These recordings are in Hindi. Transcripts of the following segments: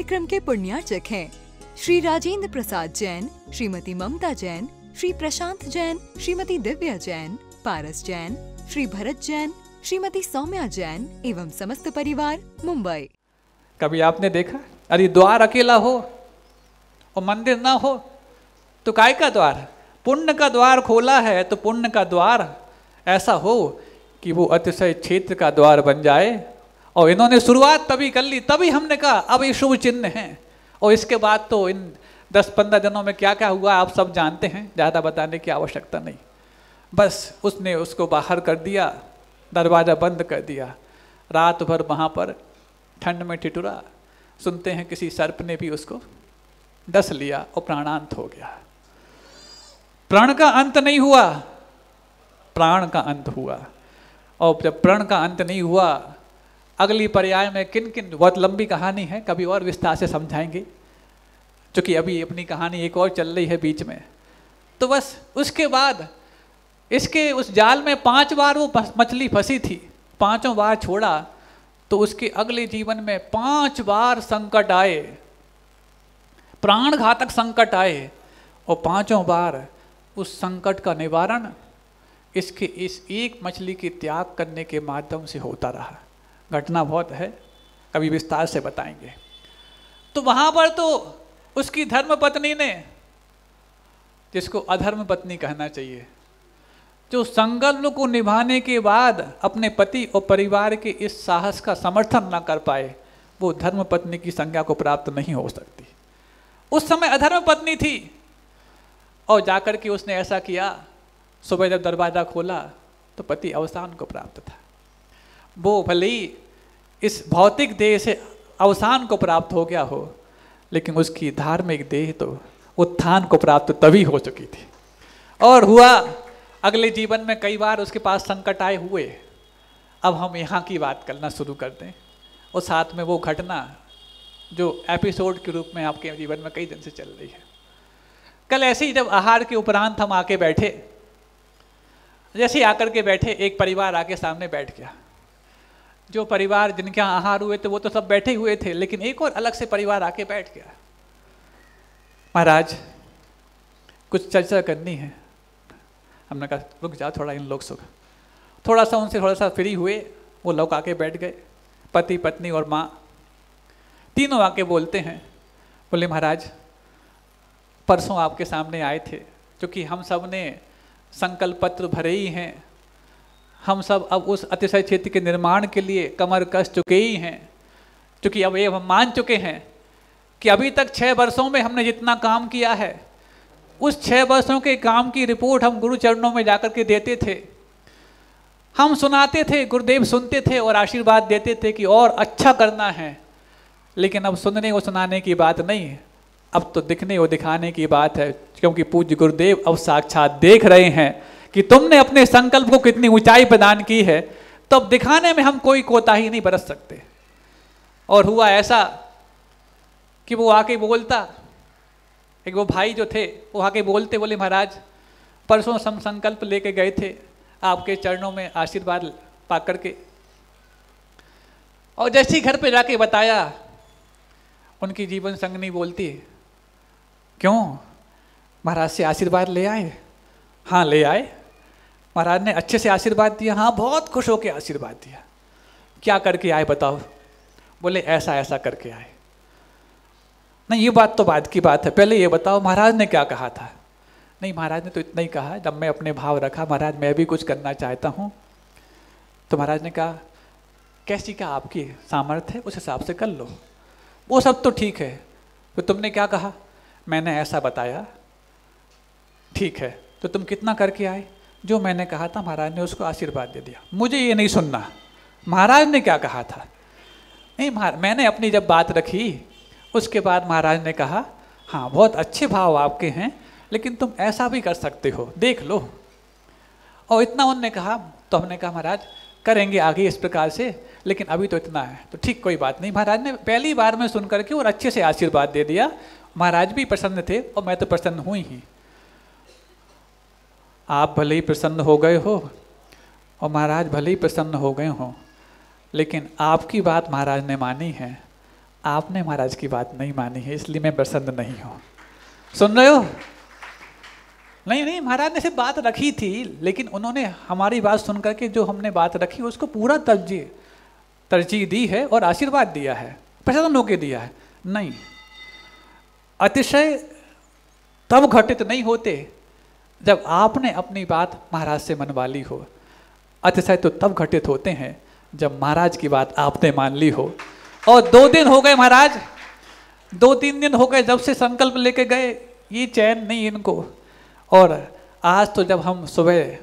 कार्यक्रम के पुण्यार्चक हैं श्री राजेंद्र प्रसाद जैन, श्रीमती ममता जैन, श्री प्रशांत जैन, श्रीमती दिव्या जैन, पारस जैन, श्री भरत जैन, श्रीमती सौम्या जैन एवं समस्त परिवार, मुंबई। कभी आपने देखा अरे द्वार अकेला हो और मंदिर ना हो तो काय का द्वार? पुण्य का द्वार खोला है तो पुण्य का द्वार ऐसा हो कि वो अतिशय क्षेत्र का द्वार बन जाए। और इन्होंने शुरुआत तभी कर ली, तभी हमने कहा अब ये शुभ चिन्ह हैं। और इसके बाद तो इन 10-15 दिनों में क्या क्या हुआ आप सब जानते हैं, ज़्यादा बताने की आवश्यकता नहीं। बस उसने उसको बाहर कर दिया, दरवाज़ा बंद कर दिया। रात भर वहाँ पर ठंड में ठिठुरा। सुनते हैं किसी सर्प ने भी उसको डस लिया और प्राणांत हो गया। प्राण का अंत नहीं हुआ, प्राण का अंत हुआ। और जब प्राण का अंत नहीं हुआ, अगली पर्याय में किन किन, बहुत लंबी कहानी है, कभी और विस्तार से समझाएंगे, क्योंकि अभी अपनी कहानी एक और चल रही है बीच में। तो बस उसके बाद इसके उस जाल में 5 बार वो मछली फंसी थी, 5 बार छोड़ा तो उसके अगले जीवन में 5 बार संकट आए, प्राण घातक संकट आए। और 5 बार उस संकट का निवारण इसके इस एक मछली के त्याग करने के माध्यम से होता रहा। घटना बहुत है, कभी विस्तार से बताएंगे। तो वहाँ पर तो उसकी धर्म पत्नी ने, जिसको अधर्म पत्नी कहना चाहिए, जो संकल्प को निभाने के बाद अपने पति और परिवार के इस साहस का समर्थन न कर पाए, वो धर्म पत्नी की संज्ञा को प्राप्त नहीं हो सकती। उस समय अधर्म पत्नी थी और जाकर के उसने ऐसा किया। सुबह जब दरवाज़ा खोला तो पति अवसान को प्राप्त था। वो भले ही इस भौतिक देह से अवसान को प्राप्त हो गया हो, लेकिन उसकी धार्मिक देह तो उत्थान को प्राप्त तभी हो चुकी थी। और हुआ अगले जीवन में कई बार उसके पास संकट आए हुए। अब हम यहाँ की बात करना शुरू कर दें और साथ में वो घटना जो एपिसोड के रूप में आपके जीवन में कई दिन से चल रही है। कल ऐसे ही जब आहार के उपरांत हम आके बैठे, जैसे आकर के बैठे, एक परिवार आके सामने बैठ गया। जो परिवार जिनके यहाँ आहार हुए थे वो तो सब बैठे हुए थे, लेकिन एक और अलग से परिवार आके बैठ गया। महाराज कुछ चर्चा करनी है। हमने कहा रुक जाओ थोड़ा, इन लोग सुख, थोड़ा सा उनसे थोड़ा सा फ्री हुए। वो लोग आके बैठ गए, पति पत्नी और माँ तीनों आके बोलते हैं। बोले महाराज परसों आपके सामने आए थे, क्योंकि हम सब ने संकल्प पत्र भरे ही हैं। हम सब अब उस अतिशय क्षेत्र के निर्माण के लिए कमर कस चुके ही हैं, क्योंकि अब ये हम मान चुके हैं कि अभी तक 6 वर्षों में हमने जितना काम किया है, उस 6 वर्षों के काम की रिपोर्ट हम गुरु चरणों में जाकर के देते थे। हम सुनाते थे, गुरुदेव सुनते थे और आशीर्वाद देते थे कि और अच्छा करना है। लेकिन अब सुनने और सुनाने की बात नहीं है, अब तो दिखने और दिखाने की बात है, क्योंकि पूज्य गुरुदेव अब साक्षात देख रहे हैं कि तुमने अपने संकल्प को कितनी ऊंचाई प्रदान की है, तो अब दिखाने में हम कोई कोताही नहीं बरत सकते। और हुआ ऐसा कि वो आके बोलता, एक वो भाई जो थे वो आके बोलते, बोले महाराज परसों हम संकल्प लेके गए थे आपके चरणों में आशीर्वाद पा करके, और जैसे ही घर पे जाके बताया, उनकी जीवन संगनी बोलती है क्यों महाराज से आशीर्वाद ले आए? हाँ ले आए, महाराज ने अच्छे से आशीर्वाद दिया। हाँ बहुत खुश होकर आशीर्वाद दिया। क्या करके आए बताओ? बोले ऐसा ऐसा करके आए। नहीं ये बात तो बाद की बात है, पहले ये बताओ महाराज ने क्या कहा था? नहीं महाराज ने तो इतना ही कहा, जब मैं अपने भाव रखा महाराज मैं भी कुछ करना चाहता हूँ, तो महाराज ने कहा कैसी क्या आपकी सामर्थ्य है उस हिसाब से कर लो। वो सब तो ठीक है, तो तुमने क्या कहा? मैंने ऐसा बताया। ठीक है, तो तुम कितना करके आए? जो मैंने कहा था महाराज ने उसको आशीर्वाद दे दिया। मुझे ये नहीं सुनना महाराज ने क्या कहा था। नहीं महाराज, मैंने अपनी जब बात रखी उसके बाद महाराज ने कहा हाँ बहुत अच्छे भाव आपके हैं, लेकिन तुम ऐसा भी कर सकते हो, देख लो। और इतना उन्होंने कहा, तो हमने कहा महाराज करेंगे आगे इस प्रकार से, लेकिन अभी तो इतना है। तो ठीक कोई बात नहीं। महाराज ने पहली बार में सुन करके और अच्छे से आशीर्वाद दे दिया। महाराज भी प्रसन्न थे और मैं तो प्रसन्न हुई ही। आप भले ही प्रसन्न हो गए हो और महाराज भले ही प्रसन्न हो गए हो, लेकिन आपकी बात महाराज ने मानी है, आपने महाराज की बात नहीं मानी है, इसलिए मैं प्रसन्न नहीं हूँ। सुन रहे हो? नहीं, महाराज ने सिर्फ बात रखी थी, लेकिन उन्होंने हमारी बात सुन करके जो हमने बात रखी उसको पूरा तरजीह दी है और आशीर्वाद दिया है, प्रसन्न होके दिया है। नहीं, अतिशय तब घटित नहीं होते जब आपने अपनी बात महाराज से मनवा ली हो। अतिशय तो तब घटित होते हैं जब महाराज की बात आपने मान ली हो। और 2 दिन हो गए महाराज, 2-3 दिन हो गए जब से संकल्प लेके गए, ये चैन नहीं इनको। और आज तो जब हम सुबह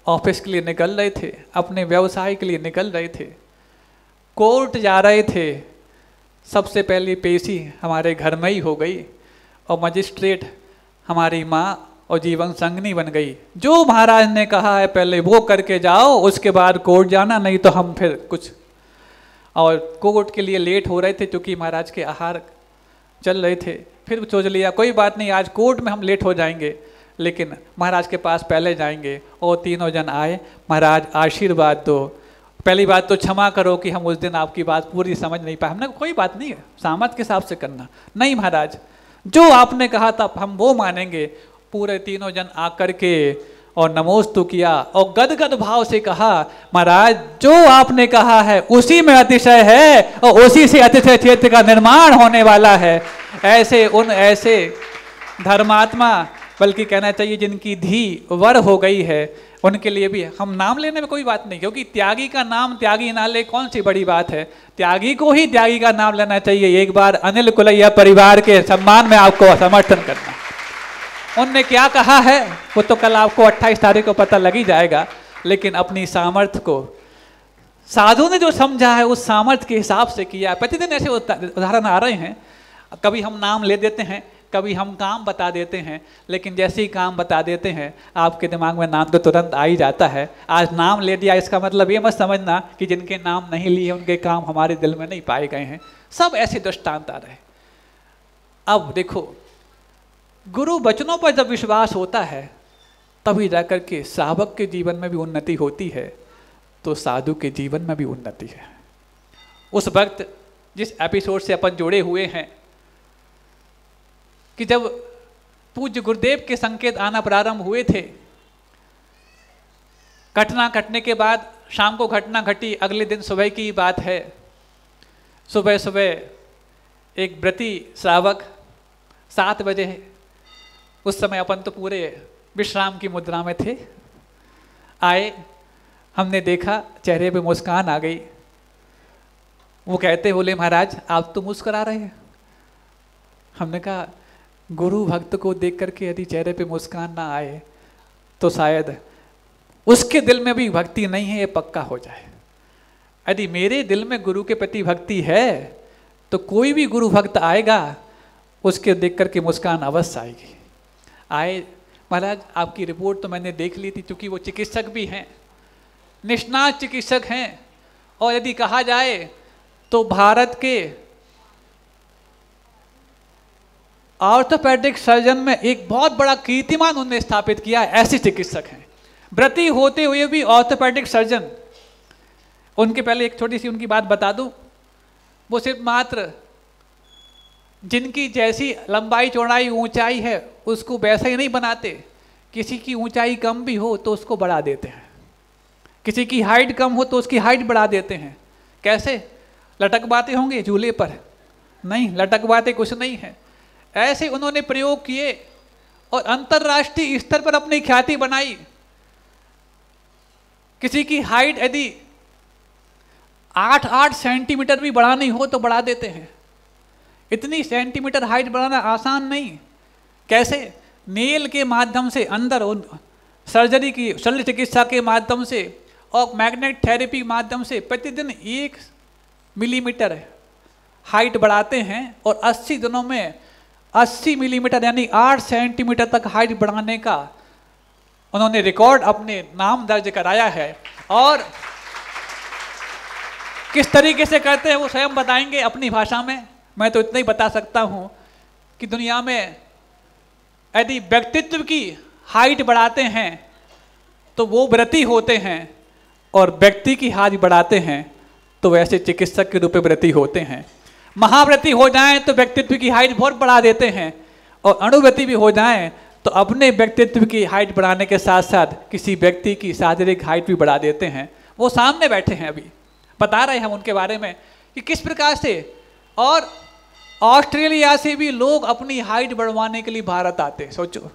ऑफिस के लिए निकल रहे थे, अपने व्यवसाय के लिए निकल रहे थे, कोर्ट जा रहे थे, सबसे पहली पेशी हमारे घर में ही हो गई और मजिस्ट्रेट हमारी माँ और जीवन संगनी बन गई। जो महाराज ने कहा है पहले वो करके जाओ, उसके बाद कोर्ट जाना, नहीं तो हम फिर कुछ। और कोर्ट के लिए लेट हो रहे थे क्योंकि महाराज के आहार चल रहे थे। फिर सोच लिया कोई बात नहीं, आज कोर्ट में हम लेट हो जाएंगे, लेकिन महाराज के पास पहले जाएंगे। और तीनों जन आए, महाराज आशीर्वाद दो, पहली बात तो क्षमा करो कि हम उस दिन आपकी बात पूरी समझ नहीं पाए। हमने कोई बात नहीं है, सामर्थ के हिसाब से करना। नहीं महाराज, जो आपने कहा था हम वो मानेंगे। पूरे तीनों जन आकर के और नमोस्तु किया और गदगद भाव से कहा, महाराज जो आपने कहा है उसी में अतिशय है और उसी से अतिशय क्षेत्र का निर्माण होने वाला है। ऐसे धर्मात्मा, बल्कि कहना चाहिए जिनकी धी वर हो गई है, उनके लिए भी हम नाम लेने में कोई बात नहीं, क्योंकि त्यागी का नाम त्यागी ना ले कौन सी बड़ी बात है। त्यागी को ही त्यागी का नाम लेना चाहिए। एक बार अनिल कुलैया परिवार के सम्मान में आपको समर्थन करना। उनने क्या कहा है वो तो कल आपको 28 तारीख को पता लग ही जाएगा, लेकिन अपनी सामर्थ्य को साधु ने जो समझा है उस सामर्थ्य के हिसाब से किया। प्रतिदिन ऐसे उदाहरण आ रहे हैं, कभी हम नाम ले देते हैं, कभी हम काम बता देते हैं, लेकिन जैसे ही काम बता देते हैं आपके दिमाग में नाम तो तुरंत आ ही जाता है। आज नाम ले दिया, इसका मतलब ये मत समझना कि जिनके नाम नहीं लिए उनके काम हमारे दिल में नहीं पाए गए हैं। सब ऐसे दृष्टांत आ रहे। अब देखो, गुरु वचनों पर जब विश्वास होता है तभी जाकर के श्रावक के जीवन में भी उन्नति होती है, तो साधु के जीवन में भी उन्नति है। उस वक्त जिस एपिसोड से अपन जुड़े हुए हैं कि जब पूज्य गुरुदेव के संकेत आना प्रारंभ हुए थे, घटना घटने के बाद शाम को घटना घटी, अगले दिन सुबह की बात है। सुबह सुबह एक व्रती श्रावक 7 बजे, उस समय अपन तो पूरे विश्राम की मुद्रा में थे, आए, हमने देखा चेहरे पे मुस्कान आ गई। वो कहते बोले, महाराज आप तो मुस्कुरा रहे हैं। हमने कहा गुरु भक्त को देख करके यदि चेहरे पे मुस्कान ना आए तो शायद उसके दिल में भी भक्ति नहीं है, ये पक्का हो जाए। यदि मेरे दिल में गुरु के प्रति भक्ति है तो कोई भी गुरु भक्त आएगा उसके देख करके मुस्कान अवश्य आएगी। आए, महाराज आपकी रिपोर्ट तो मैंने देख ली थी, क्योंकि वो चिकित्सक भी हैं, निष्णात चिकित्सक हैं, और यदि कहा जाए तो भारत के ऑर्थोपेडिक सर्जन में एक बहुत बड़ा कीर्तिमान उन्होंने स्थापित किया है। ऐसे चिकित्सक हैं, व्रती होते हुए भी ऑर्थोपेडिक सर्जन। उनके पहले एक छोटी सी उनकी बात बता दूं, वो सिर्फ मात्र जिनकी जैसी लंबाई चौड़ाई ऊंचाई है उसको वैसा ही नहीं बनाते, किसी की ऊंचाई कम भी हो तो उसको बढ़ा देते हैं, किसी की हाइट कम हो तो उसकी हाइट बढ़ा देते हैं। कैसे? लटक बातें होंगे झूले पर? नहीं, लटक बातें कुछ नहीं है। ऐसे उन्होंने प्रयोग किए और अंतर्राष्ट्रीय स्तर पर अपनी ख्याति बनाई। किसी की हाइट यदि 8 सेंटीमीटर भी बढ़ानी हो तो बढ़ा देते हैं। इतनी सेंटीमीटर हाइट बढ़ाना आसान नहीं। कैसे? नेल के माध्यम से अंदर सर्जरी की शल्य चिकित्सा के माध्यम से और मैग्नेट थेरेपी माध्यम से प्रतिदिन 1 मिलीमीटर हाइट बढ़ाते हैं और 80 दिनों में 80 मिलीमीटर यानी 8 सेंटीमीटर तक हाइट बढ़ाने का उन्होंने रिकॉर्ड अपने नाम दर्ज कराया है। और किस तरीके से करते हैं वो स्वयं बताएंगे अपनी भाषा में। मैं तो इतना ही बता सकता हूं कि दुनिया में यदि व्यक्तित्व की हाइट बढ़ाते हैं तो वो व्रती होते हैं, और व्यक्ति की हाइट बढ़ाते हैं तो वैसे चिकित्सक के रूप में व्रती होते हैं। महाव्रती हो जाएं तो व्यक्तित्व की हाइट बहुत बढ़ा देते हैं, और अणुव्रती भी हो जाएं तो अपने व्यक्तित्व की हाइट बढ़ाने के साथ साथ किसी व्यक्ति की शारीरिक हाइट भी बढ़ा देते हैं। वो सामने बैठे हैं, अभी बता रहे हैं हम उनके बारे में कि किस प्रकार से। और ऑस्ट्रेलिया से भी लोग अपनी हाइट बढ़वाने के लिए भारत आते। सोचो,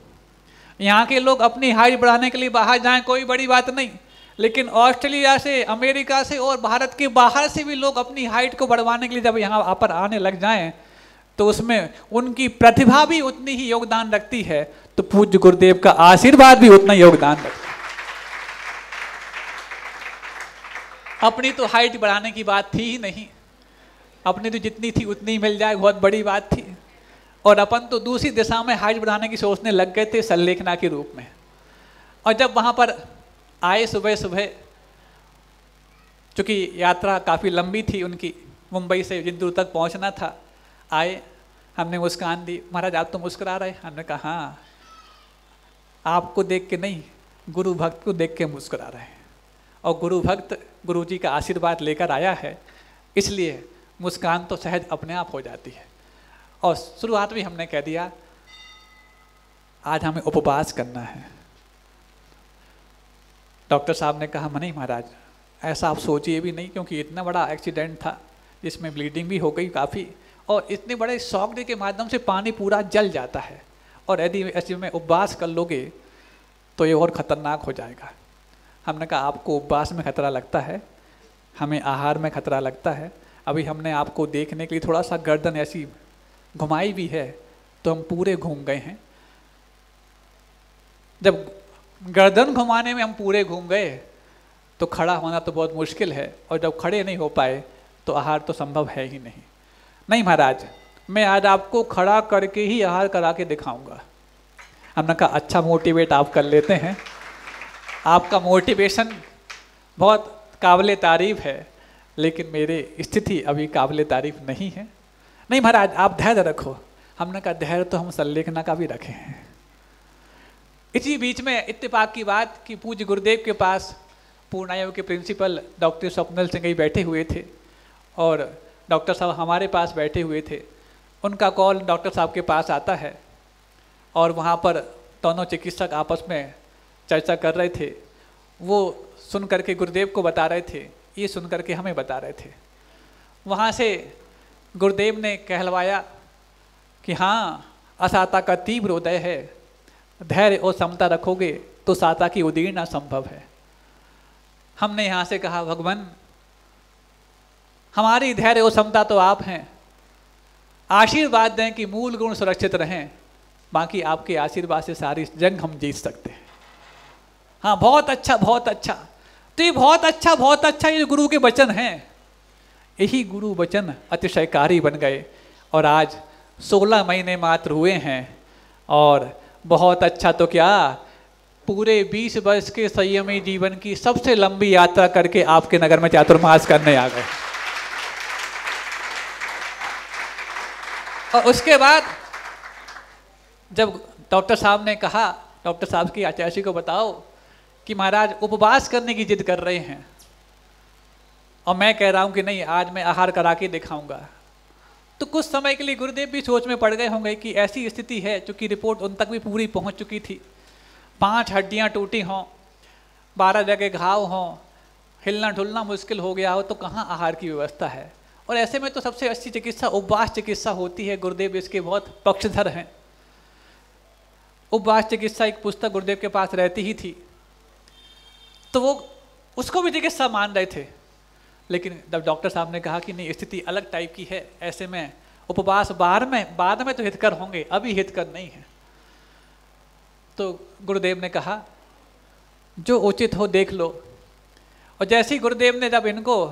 यहाँ के लोग अपनी हाइट बढ़ाने के लिए बाहर जाएं कोई बड़ी बात नहीं, लेकिन ऑस्ट्रेलिया से, अमेरिका से और भारत के बाहर से भी लोग अपनी हाइट को बढ़वाने के लिए जब यहाँ पर आने लग जाएं तो उसमें उनकी प्रतिभा भी उतनी ही योगदान रखती है, तो पूज्य गुरुदेव का आशीर्वाद भी उतना योगदान रखता है। अपनी तो हाइट बढ़ाने की बात थी ही नहीं, अपनी तो जितनी थी उतनी ही मिल जाए बहुत बड़ी बात थी, और अपन तो दूसरी दिशा में हाइट बढ़ाने की सोचने लग गए थे संलेखना के रूप में। और जब वहाँ पर आए सुबह सुबह, चूँकि यात्रा काफ़ी लंबी थी उनकी, मुंबई से जिंदूर तक पहुँचना था, आए, हमने मुस्कान दी। महाराज आप तो मुस्कुरा रहे। हमने कहा हाँ, आपको देख के नहीं, गुरु भक्त को देख के मुस्कुरा रहे हैं, और गुरु भक्त गुरु जी का आशीर्वाद लेकर आया है, इसलिए मुस्कान तो सहज अपने आप हो जाती है। और शुरुआत में हमने कह दिया आज हमें उपवास करना है। डॉक्टर साहब ने कहा नहीं महाराज, ऐसा आप सोचिए भी नहीं, क्योंकि इतना बड़ा एक्सीडेंट था जिसमें ब्लीडिंग भी हो गई काफ़ी, और इतने बड़े शॉक के माध्यम से पानी पूरा जल जाता है, और यदि ऐसे में उपवास कर लोगे तो ये और ख़तरनाक हो जाएगा। हमने कहा आपको उपवास में खतरा लगता है, हमें आहार में खतरा लगता है। अभी हमने आपको देखने के लिए थोड़ा सा गर्दन ऐसी घुमाई भी है तो हम पूरे घूम गए हैं। जब गर्दन घुमाने में हम पूरे घूम गए तो खड़ा होना तो बहुत मुश्किल है, और जब खड़े नहीं हो पाए तो आहार तो संभव है ही नहीं। नहीं महाराज, मैं आज आपको खड़ा करके ही आहार करा के दिखाऊंगा। हमने कहा अच्छा, मोटिवेट आप कर लेते हैं, आपका मोटिवेशन बहुत काबिल तारीफ़ है, लेकिन मेरी स्थिति अभी काबिल तारीफ़ नहीं है। नहीं महाराज आप धैर्य रखो। हमने कहा धैर्य तो हम संलेखना का भी रखे हैं। इसी बीच में इत्तेफाक की बात कि पूज्य गुरुदेव के पास पूर्णायोग के प्रिंसिपल डॉक्टर स्वप्निल सिंह ही बैठे हुए थे, और डॉक्टर साहब हमारे पास बैठे हुए थे। उनका कॉल डॉक्टर साहब के पास आता है, और वहाँ पर दोनों चिकित्सक आपस में चर्चा कर रहे थे। वो सुन करके गुरुदेव को बता रहे थे, ये सुन करके हमें बता रहे थे। वहाँ से गुरुदेव ने कहलवाया कि हाँ, असाता का तीव्र उदय है, धैर्य और समता रखोगे तो साता की उदीरना संभव है। हमने यहाँ से कहा भगवान, हमारी धैर्य और समता तो आप हैं, आशीर्वाद दें कि मूल गुण सुरक्षित रहें, बाकी आपके आशीर्वाद से सारी जंग हम जीत सकते हैं। हाँ बहुत अच्छा, बहुत अच्छा। तो ये बहुत अच्छा, बहुत अच्छा, ये गुरु के वचन हैं, यही गुरु वचन अतिशयकारी बन गए, और आज 16 महीने मात्र हुए हैं, और बहुत अच्छा तो क्या, पूरे 20 वर्ष के संयमी जीवन की सबसे लंबी यात्रा करके आपके नगर में चातुर्मास करने आ गए। और उसके बाद जब डॉक्टर साहब ने कहा, डॉक्टर साहब की आचार्य को बताओ कि महाराज उपवास करने की जिद कर रहे हैं, और मैं कह रहा हूं कि नहीं आज मैं आहार करा के दिखाऊंगा, तो कुछ समय के लिए गुरुदेव भी सोच में पड़ गए होंगे कि ऐसी स्थिति है, चूंकि रिपोर्ट उन तक भी पूरी पहुंच चुकी थी, 5 हड्डियां टूटी हों, 12 जगह घाव हों, हिलना ढुलना मुश्किल हो गया हो, तो कहाँ आहार की व्यवस्था है। और ऐसे में तो सबसे अच्छी चिकित्सा उपवास चिकित्सा होती है। गुरुदेव इसके बहुत पक्षधर हैं। उपवास चिकित्सा एक पुस्तक गुरुदेव के पास रहती ही थी, तो वो उसको भी चिकित्सा मान रहे थे। लेकिन जब डॉक्टर साहब ने कहा कि नहीं स्थिति अलग टाइप की है, ऐसे में उपवास बाद में तो हितकर होंगे, अभी हितकर नहीं है, तो गुरुदेव ने कहा जो उचित हो देख लो। और जैसे ही गुरुदेव ने जब इनको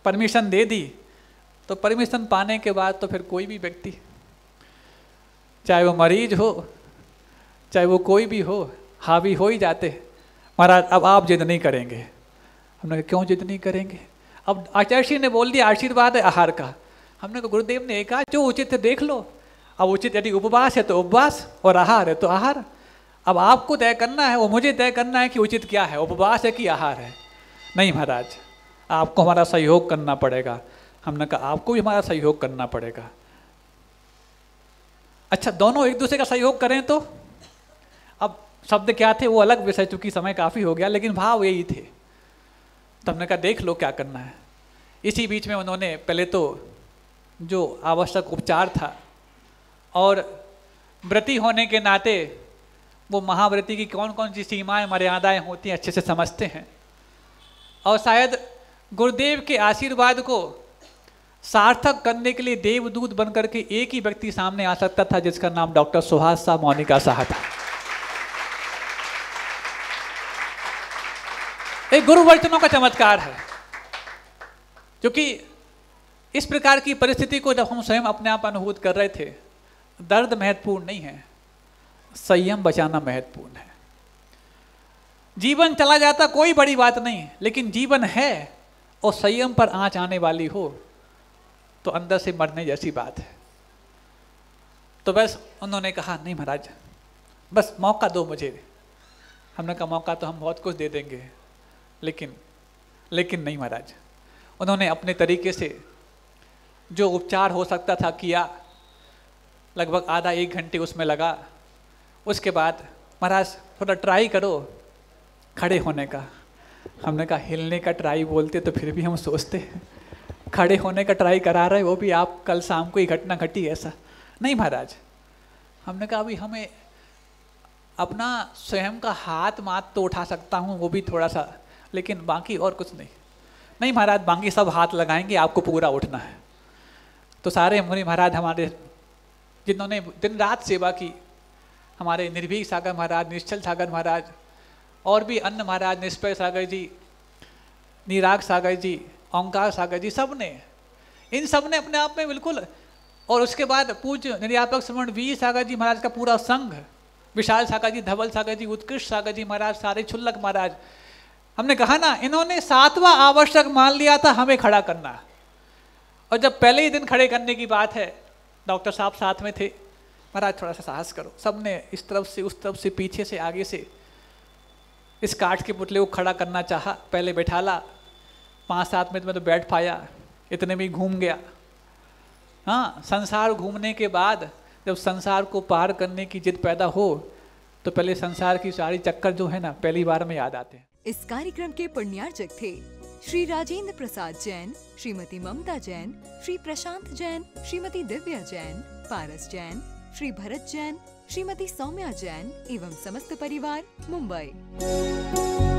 परमिशन दे दी, तो परमिशन पाने के बाद तो फिर कोई भी व्यक्ति, चाहे वो मरीज हो चाहे वो कोई भी हो, हावी हो ही जाते। महाराज अब आप जिद नहीं करेंगे। हमने कहा क्यों जिद नहीं करेंगे? अब आचार्य ने बोल दिया आशीर्वाद है आहार का। हमने कहा गुरुदेव ने कहा जो उचित है देख लो। अब उचित यदि उपवास है तो उपवास, और आहार है तो आहार। अब आपको तय करना है, वो मुझे तय करना है कि उचित क्या है, उपवास है कि आहार है। नहीं महाराज, आपको हमारा सहयोग करना पड़ेगा। हमने कहा आपको भी हमारा सहयोग करना पड़ेगा। अच्छा, दोनों एक दूसरे का सहयोग करें तो? अब शब्द क्या थे वो अलग विषय, चूंकि समय काफ़ी हो गया, लेकिन भाव यही थे। तो हमने कहा देख लो क्या करना है। इसी बीच में उन्होंने पहले तो जो आवश्यक उपचार था, और व्रती होने के नाते वो महाव्रती की कौन कौन सी सीमाएं मर्यादाएं होती हैं अच्छे से समझते हैं, और शायद गुरुदेव के आशीर्वाद को सार्थक करने के लिए देवदूत बनकर के एक ही व्यक्ति सामने आ सकता था, जिसका नाम डॉक्टर सुहास शाह मोनिका शाह था। एक गुरु वचनों का चमत्कार है, क्योंकि इस प्रकार की परिस्थिति को जब हम स्वयं अपने आप अनुभूत कर रहे थे, दर्द महत्वपूर्ण नहीं है, संयम बचाना महत्वपूर्ण है। जीवन चला जाता कोई बड़ी बात नहीं, लेकिन जीवन है और संयम पर आंच आने वाली हो तो अंदर से मरने जैसी बात है। तो बस उन्होंने कहा नहीं महाराज, बस मौका दो मुझे। हमने कहा मौका तो हम बहुत कुछ दे देंगे, लेकिन नहीं महाराज। उन्होंने अपने तरीके से जो उपचार हो सकता था किया, लगभग आधा एक घंटे उसमें लगा। उसके बाद महाराज थोड़ा ट्राई करो खड़े होने का। हमने कहा हिलने का ट्राई बोलते तो फिर भी हम सोचते हैं, खड़े होने का ट्राई करा रहे, वो भी आप कल शाम को ही घटना घटी ऐसा। नहीं महाराज, हमने कहा अभी हमें अपना स्वयं का हाथ मात तो उठा सकता हूँ, वो भी थोड़ा सा, लेकिन बाकी और कुछ नहीं। नहीं महाराज, बाकी सब हाथ लगाएंगे, आपको पूरा उठना है। तो सारे मुनि महाराज हमारे जिन्होंने दिन रात सेवा की, हमारे निर्भीक सागर महाराज, निश्चल सागर महाराज, और भी अन्य महाराज, निष्पय सागर जी, निराग सागर जी, ओंकार सागर जी, सब ने, इन सब ने अपने आप में बिल्कुल। और उसके बाद पूज्य निर्यापक श्रमण वीर सागर जी महाराज का पूरा संघ, विशाल सागर जी, धवल सागर जी, उत्कृष्ट सागर जी महाराज, सारे छुल्लक महाराज। हमने कहा ना, इन्होंने 7वां आवश्यक मान लिया था हमें खड़ा करना। और जब पहले ही दिन खड़े करने की बात है, डॉक्टर साहब साथ में थे, महाराज थोड़ा सा साहस करो। सबने इस तरफ से, उस तरफ से, पीछे से, आगे से इस काठ के पुतले को खड़ा करना चाहा। पहले बैठाला, 5-7 मिनट में तो बैठ पाया, इतने में घूम गया। हाँ, संसार घूमने के बाद जब संसार को पार करने की जिद पैदा हो, तो पहले संसार की सारी चक्कर जो है ना, पहली बार में याद आते हैं। इस कार्यक्रम के पुण्यार्चक थे श्री राजेंद्र प्रसाद जैन, श्रीमती ममता जैन, श्री प्रशांत जैन, श्रीमती दिव्या जैन, पारस जैन, श्री भरत जैन, श्रीमती सौम्या जैन एवं समस्त परिवार, मुंबई।